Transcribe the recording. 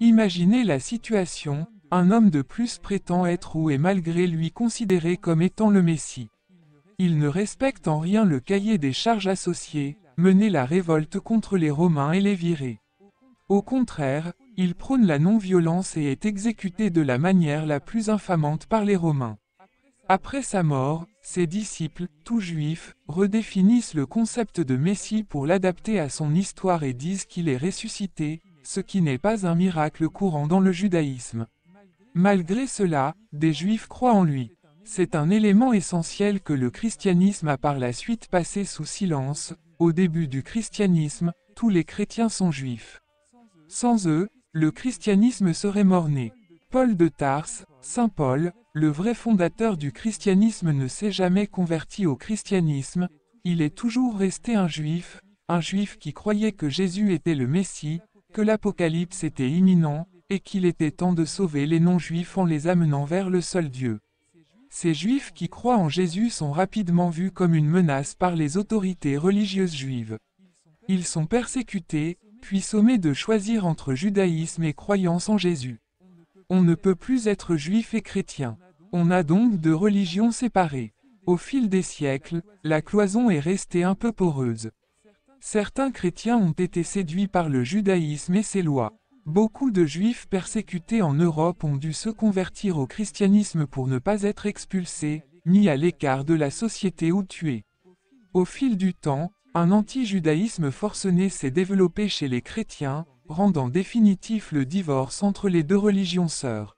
Imaginez la situation, un homme de plus prétend être ou est malgré lui considéré comme étant le Messie. Il ne respecte en rien le cahier des charges associées, mener la révolte contre les Romains et les virer. Au contraire, il prône la non-violence et est exécuté de la manière la plus infamante par les Romains. Après sa mort, ses disciples, tous juifs, redéfinissent le concept de Messie pour l'adapter à son histoire et disent qu'il est ressuscité, ce qui n'est pas un miracle courant dans le judaïsme. Malgré cela, des juifs croient en lui. C'est un élément essentiel que le christianisme a par la suite passé sous silence. Au début du christianisme, tous les chrétiens sont juifs. Sans eux, le christianisme serait mort-né. Paul de Tarse, Saint Paul, le vrai fondateur du christianisme ne s'est jamais converti au christianisme, il est toujours resté un juif qui croyait que Jésus était le Messie, que l'Apocalypse était imminent, et qu'il était temps de sauver les non-juifs en les amenant vers le seul Dieu. Ces juifs qui croient en Jésus sont rapidement vus comme une menace par les autorités religieuses juives. Ils sont persécutés, puis sommés de choisir entre judaïsme et croyance en Jésus. On ne peut plus être juif et chrétien. On a donc deux religions séparées. Au fil des siècles, la cloison est restée un peu poreuse. Certains chrétiens ont été séduits par le judaïsme et ses lois. Beaucoup de juifs persécutés en Europe ont dû se convertir au christianisme pour ne pas être expulsés, mis à l'écart de la société ou tués. Au fil du temps, un anti-judaïsme forcené s'est développé chez les chrétiens, rendant définitif le divorce entre les deux religions sœurs.